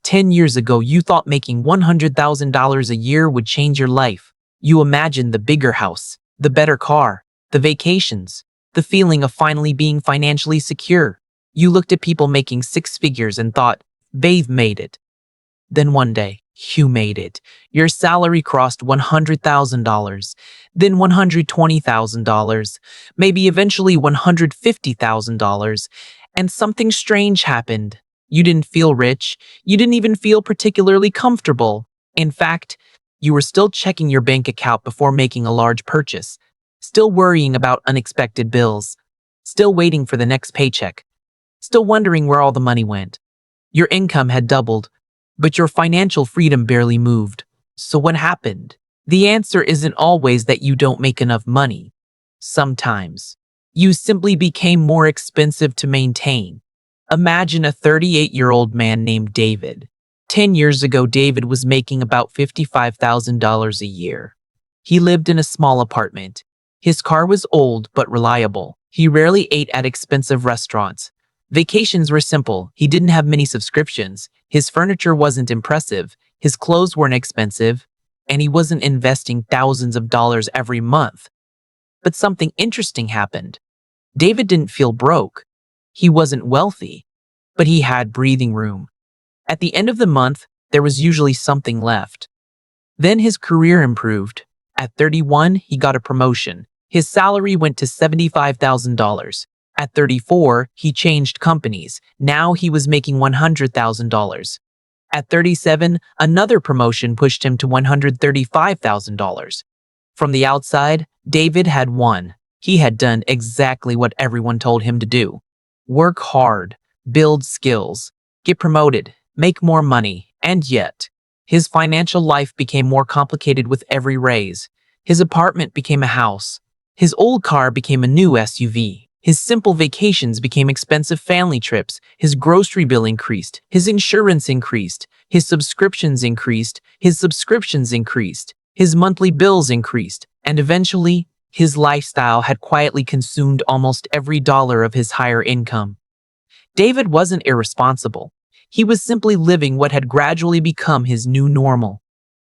10 years ago, you thought making $100,000 a year would change your life. You imagined the bigger house, the better car, the vacations, the feeling of finally being financially secure. You looked at people making six figures and thought, they've made it. Then one day, you made it. Your salary crossed $100,000, then $120,000, maybe eventually $150,000, and something strange happened. You didn't feel rich. You didn't even feel particularly comfortable. In fact, you were still checking your bank account before making a large purchase, still worrying about unexpected bills, still waiting for the next paycheck, still wondering where all the money went. Your income had doubled, but your financial freedom barely moved. So what happened? The answer isn't always that you don't make enough money. Sometimes, you simply became more expensive to maintain. Imagine a 38-year-old man named David. 10 years ago, David was making about $55,000 a year. He lived in a small apartment. His car was old but reliable. He rarely ate at expensive restaurants. Vacations were simple. He didn't have many subscriptions. His furniture wasn't impressive. His clothes weren't expensive. And he wasn't investing thousands of dollars every month. But something interesting happened. David didn't feel broke. He wasn't wealthy, but he had breathing room. At the end of the month, there was usually something left. Then his career improved. At 31, he got a promotion. His salary went to $75,000. At 34, he changed companies. Now he was making $100,000. At 37, another promotion pushed him to $135,000. From the outside, David had won. He had done exactly what everyone told him to do. Work hard, build skills, get promoted, make more money, and yet, his financial life became more complicated with every raise. His apartment became a house. His old car became a new SUV. His simple vacations became expensive family trips. His grocery bill increased. His insurance increased. His subscriptions increased. His subscriptions increased. His monthly bills increased. And eventually, his lifestyle had quietly consumed almost every dollar of his higher income. David wasn't irresponsible. He was simply living what had gradually become his new normal.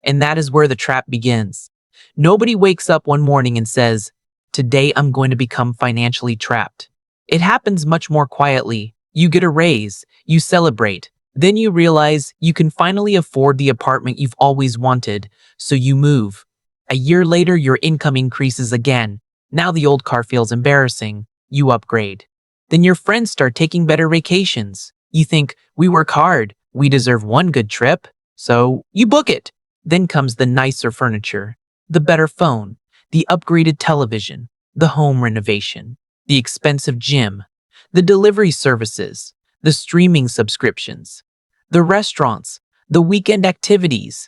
And that is where the trap begins. Nobody wakes up one morning and says, "Today I'm going to become financially trapped." It happens much more quietly. You get a raise, you celebrate, then you realize you can finally afford the apartment you've always wanted, so you move. A year later, your income increases again. Now the old car feels embarrassing. You upgrade. Then your friends start taking better vacations. You think, we work hard, we deserve one good trip, so you book it. Then comes the nicer furniture, the better phone, the upgraded television, the home renovation, the expensive gym, the delivery services, the streaming subscriptions, the restaurants, the weekend activities.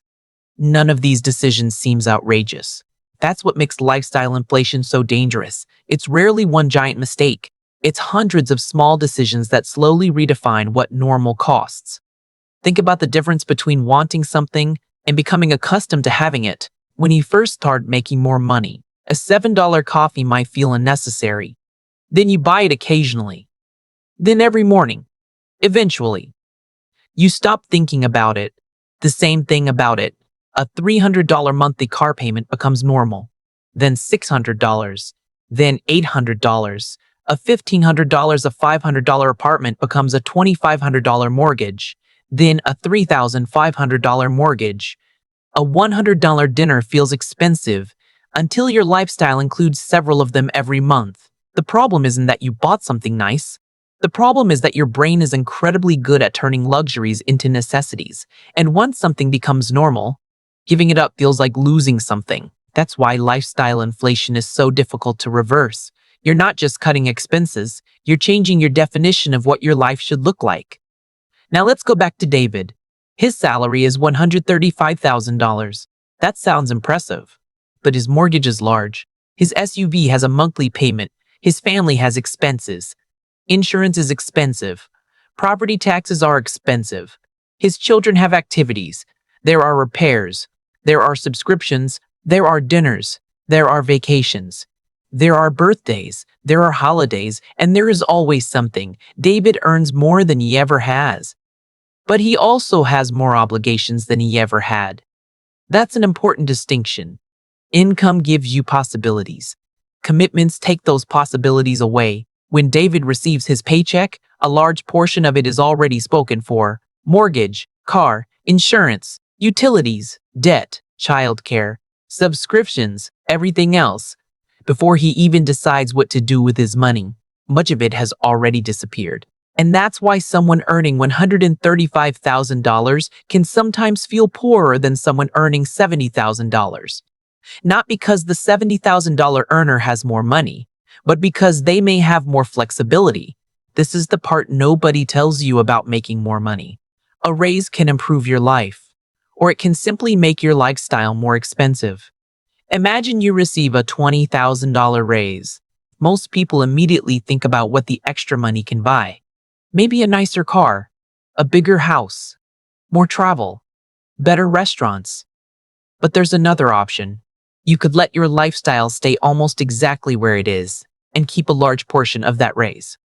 None of these decisions seems outrageous. That's what makes lifestyle inflation so dangerous. It's rarely one giant mistake. It's hundreds of small decisions that slowly redefine what normal costs. Think about the difference between wanting something and becoming accustomed to having it. When you first start making more money, a $7 coffee might feel unnecessary. Then you buy it occasionally. Then every morning. Eventually, you stop thinking about it. The same thing about it. A $300 monthly car payment becomes normal. Then $600. Then $800. A $1,500, a $500 apartment becomes a $2,500 mortgage. Then a $3,500 mortgage. A $100 dinner feels expensive until your lifestyle includes several of them every month. The problem isn't that you bought something nice. The problem is that your brain is incredibly good at turning luxuries into necessities. And once something becomes normal, giving it up feels like losing something. That's why lifestyle inflation is so difficult to reverse. You're not just cutting expenses, you're changing your definition of what your life should look like. Now let's go back to David. His salary is $135,000. That sounds impressive. But his mortgage is large. His SUV has a monthly payment. His family has expenses. Insurance is expensive. Property taxes are expensive. His children have activities. There are repairs. There are subscriptions. There are dinners. There are vacations. There are birthdays. There are holidays. And there is always something. David earns more than he ever has. But he also has more obligations than he ever had. That's an important distinction. Income gives you possibilities. Commitments take those possibilities away. When David receives his paycheck, a large portion of it is already spoken for: mortgage, car, insurance, utilities, debt, childcare, subscriptions, everything else. Before he even decides what to do with his money, much of it has already disappeared. And that's why someone earning $135,000 can sometimes feel poorer than someone earning $70,000. Not because the $70,000 earner has more money, but because they may have more flexibility. This is the part nobody tells you about making more money. A raise can improve your life, or it can simply make your lifestyle more expensive. Imagine you receive a $20,000 raise. Most people immediately think about what the extra money can buy. Maybe a nicer car, a bigger house, more travel, better restaurants. But there's another option. You could let your lifestyle stay almost exactly where it is and keep a large portion of that raise.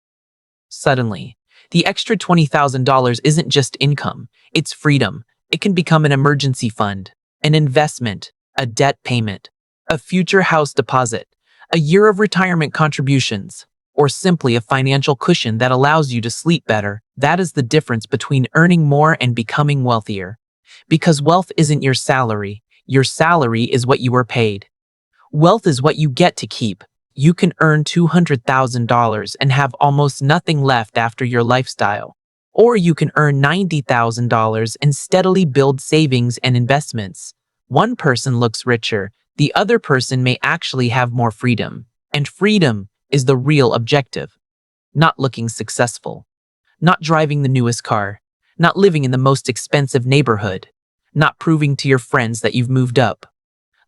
Suddenly, the extra $20,000 isn't just income, it's freedom. It can become an emergency fund, an investment, a debt payment, a future house deposit, a year of retirement contributions, or simply a financial cushion that allows you to sleep better. That is the difference between earning more and becoming wealthier. Because wealth isn't your salary is what you are paid. Wealth is what you get to keep. You can earn $200,000 and have almost nothing left after your lifestyle. Or you can earn $90,000 and steadily build savings and investments. One person looks richer, the other person may actually have more freedom. And freedom is the real objective. Not looking successful. Not driving the newest car. Not living in the most expensive neighborhood. Not proving to your friends that you've moved up.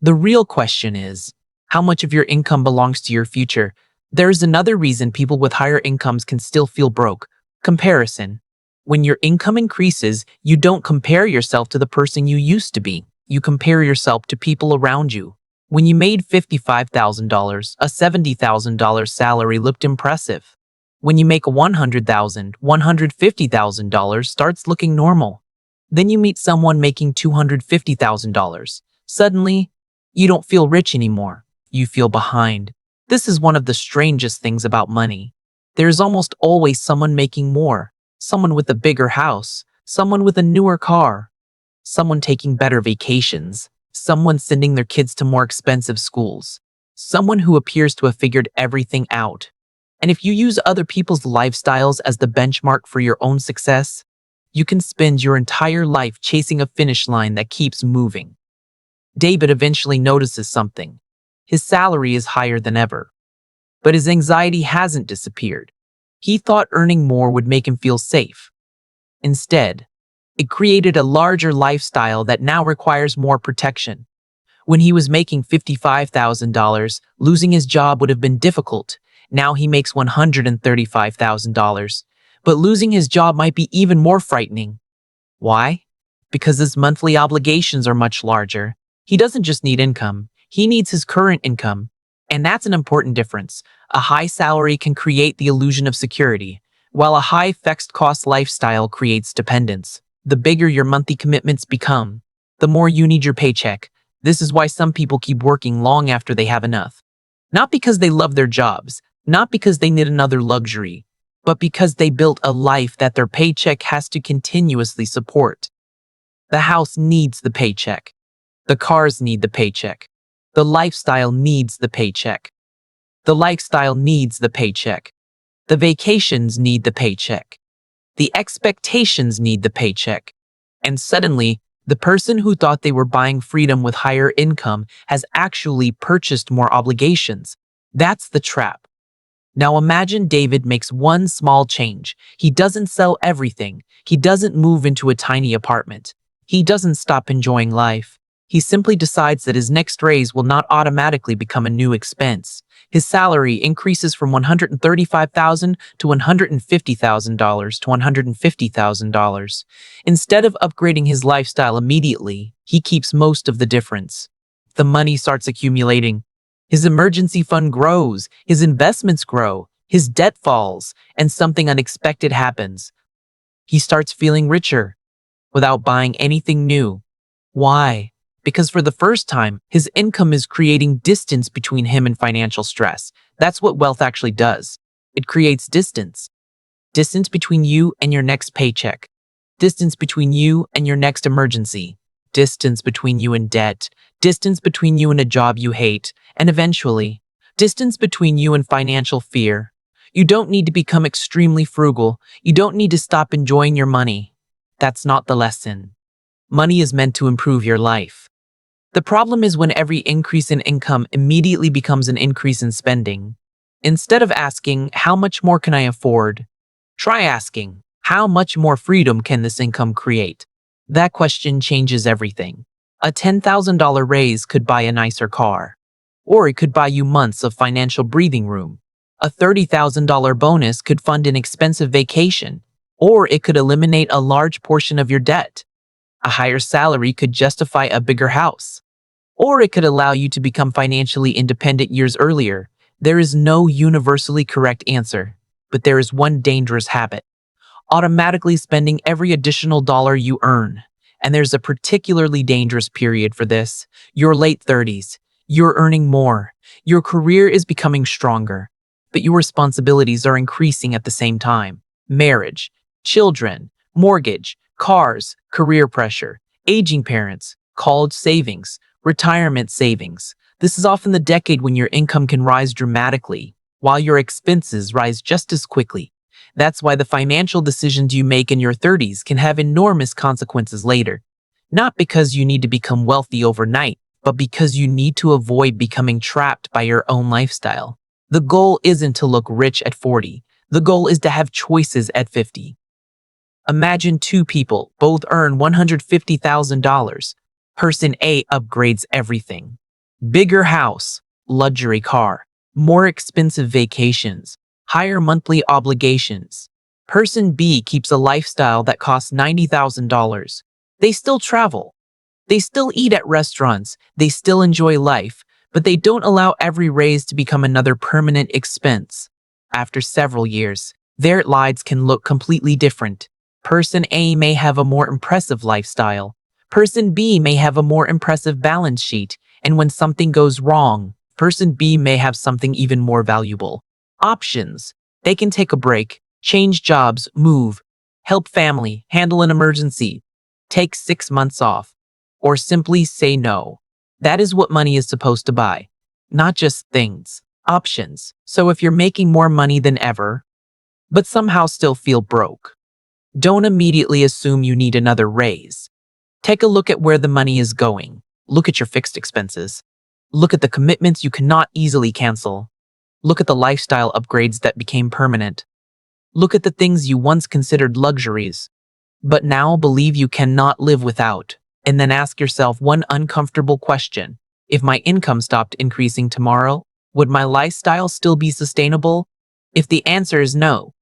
The real question is, how much of your income belongs to your future? There is another reason people with higher incomes can still feel broke: comparison. When your income increases, you don't compare yourself to the person you used to be. You compare yourself to people around you. When you made $55,000, a $70,000 salary looked impressive. When you make $100,000, $150,000 starts looking normal. Then you meet someone making $250,000. Suddenly, you don't feel rich anymore. You feel behind. This is one of the strangest things about money. There's almost always someone making more. Someone with a bigger house. Someone with a newer car. Someone taking better vacations. Someone sending their kids to more expensive schools. Someone who appears to have figured everything out. And if you use other people's lifestyles as the benchmark for your own success, you can spend your entire life chasing a finish line that keeps moving. David eventually notices something. His salary is higher than ever. But his anxiety hasn't disappeared. He thought earning more would make him feel safe. Instead, it created a larger lifestyle that now requires more protection. When he was making $55,000, losing his job would have been difficult. Now he makes $135,000. But losing his job might be even more frightening. Why? Because his monthly obligations are much larger. He doesn't just need income, he needs his current income. And that's an important difference. A high salary can create the illusion of security, while a high fixed cost lifestyle creates dependence. The bigger your monthly commitments become, the more you need your paycheck. This is why some people keep working long after they have enough. Not because they love their jobs, not because they need another luxury, but because they built a life that their paycheck has to continuously support. The house needs the paycheck. The cars need the paycheck. The lifestyle needs the paycheck. The lifestyle needs the paycheck. The vacations need the paycheck. The expectations need the paycheck. And suddenly, the person who thought they were buying freedom with higher income has actually purchased more obligations. That's the trap. Now imagine David makes one small change. He doesn't sell everything. He doesn't move into a tiny apartment. He doesn't stop enjoying life. He simply decides that his next raise will not automatically become a new expense. His salary increases from $135,000 to $150,000 to $150,000. Instead of upgrading his lifestyle immediately, he keeps most of the difference. The money starts accumulating. His emergency fund grows, his investments grow, his debt falls, and something unexpected happens. He starts feeling richer. without buying anything new. Why? Because for the first time, his income is creating distance between him and financial stress. That's what wealth actually does. It creates distance. Distance between you and your next paycheck. Distance between you and your next emergency. Distance between you and debt. Distance between you and a job you hate. And eventually, distance between you and financial fear. You don't need to become extremely frugal. You don't need to stop enjoying your money. That's not the lesson. Money is meant to improve your life. The problem is when every increase in income immediately becomes an increase in spending. Instead of asking, how much more can I afford? Try asking, how much more freedom can this income create? That question changes everything. A $10,000 raise could buy a nicer car. Or it could buy you months of financial breathing room. A $30,000 bonus could fund an expensive vacation. Or it could eliminate a large portion of your debt. A higher salary could justify a bigger house. Or it could allow you to become financially independent years earlier. There is no universally correct answer, but there is one dangerous habit: automatically spending every additional dollar you earn. And there's a particularly dangerous period for this. Your late 30s. You're earning more. Your career is becoming stronger. But your responsibilities are increasing at the same time. Marriage, children, mortgage, cars, career pressure, aging parents, college savings, retirement savings. This is often the decade when your income can rise dramatically, while your expenses rise just as quickly. That's why the financial decisions you make in your 30s can have enormous consequences later. Not because you need to become wealthy overnight, but because you need to avoid becoming trapped by your own lifestyle. The goal isn't to look rich at 40. The goal is to have choices at 50. Imagine two people, both earn $150,000. Person A upgrades everything. Bigger house, luxury car, more expensive vacations, higher monthly obligations. Person B keeps a lifestyle that costs $90,000. They still travel. They still eat at restaurants. They still enjoy life, but they don't allow every raise to become another permanent expense. After several years, their lives can look completely different. Person A may have a more impressive lifestyle. Person B may have a more impressive balance sheet. And when something goes wrong, person B may have something even more valuable. Options. They can take a break, change jobs, move, help family, handle an emergency, take 6 months off, or simply say no. That is what money is supposed to buy. Not just things, options. So if you're making more money than ever, but somehow still feel broke, don't immediately assume you need another raise. Take a look at where the money is going. Look at your fixed expenses. Look at the commitments you cannot easily cancel. Look at the lifestyle upgrades that became permanent. Look at the things you once considered luxuries, but now believe you cannot live without. And then ask yourself one uncomfortable question. If my income stopped increasing tomorrow, would my lifestyle still be sustainable? If the answer is no,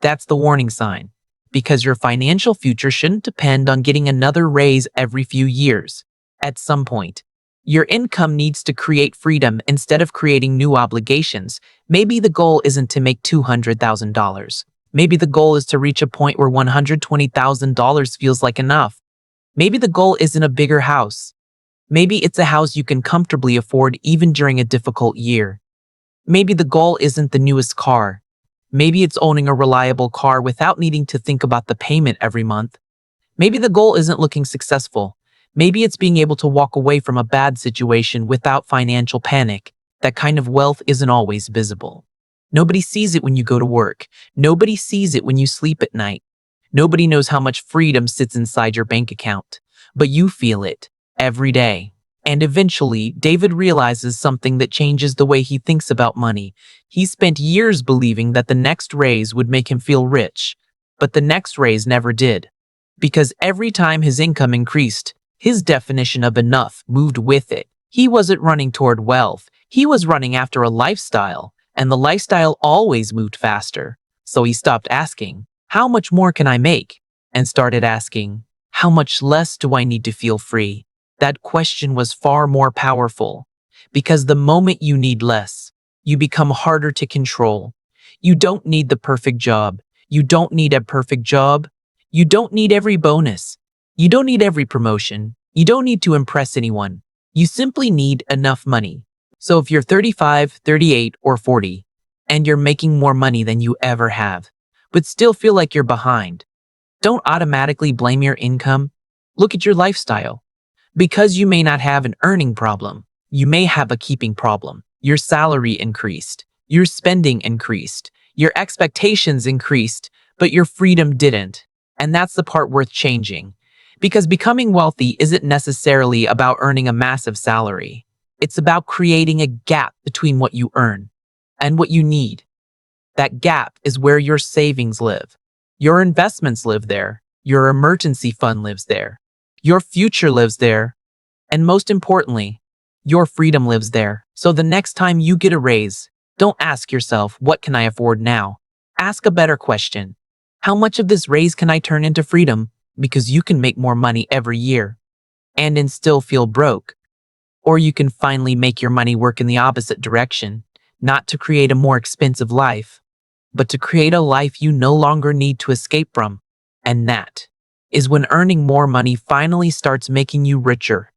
that's the warning sign. Because your financial future shouldn't depend on getting another raise every few years. At some point, your income needs to create freedom instead of creating new obligations. Maybe the goal isn't to make $200,000. Maybe the goal is to reach a point where $120,000 feels like enough. Maybe the goal isn't a bigger house. Maybe it's a house you can comfortably afford even during a difficult year. Maybe the goal isn't the newest car. Maybe it's owning a reliable car without needing to think about the payment every month. Maybe the goal isn't looking successful. Maybe it's being able to walk away from a bad situation without financial panic. That kind of wealth isn't always visible. Nobody sees it when you go to work. Nobody sees it when you sleep at night. Nobody knows how much freedom sits inside your bank account. But you feel it every day. And eventually, David realizes something that changes the way he thinks about money. He spent years believing that the next raise would make him feel rich. But the next raise never did. Because every time his income increased, his definition of enough moved with it. He wasn't running toward wealth. He was running after a lifestyle. And the lifestyle always moved faster. So he stopped asking, how much more can I make? And started asking, how much less do I need to feel free? That question was far more powerful. Because the moment you need less, you become harder to control. You don't need the perfect job. You don't need a perfect job. You don't need every bonus. You don't need every promotion. You don't need to impress anyone. You simply need enough money. So if you're 35, 38, or 40, and you're making more money than you ever have, but still feel like you're behind, don't automatically blame your income. Look at your lifestyle. Because you may not have an earning problem, you may have a keeping problem. Your salary increased, your spending increased, your expectations increased, but your freedom didn't. And that's the part worth changing. Because becoming wealthy isn't necessarily about earning a massive salary. It's about creating a gap between what you earn and what you need. That gap is where your savings live. Your investments live there. Your emergency fund lives there. Your future lives there. And most importantly, your freedom lives there. So the next time you get a raise, don't ask yourself, what can I afford now? Ask a better question. How much of this raise can I turn into freedom? Because you can make more money every year and still feel broke. Or you can finally make your money work in the opposite direction, not to create a more expensive life, but to create a life you no longer need to escape from. And that is when earning more money finally starts making you richer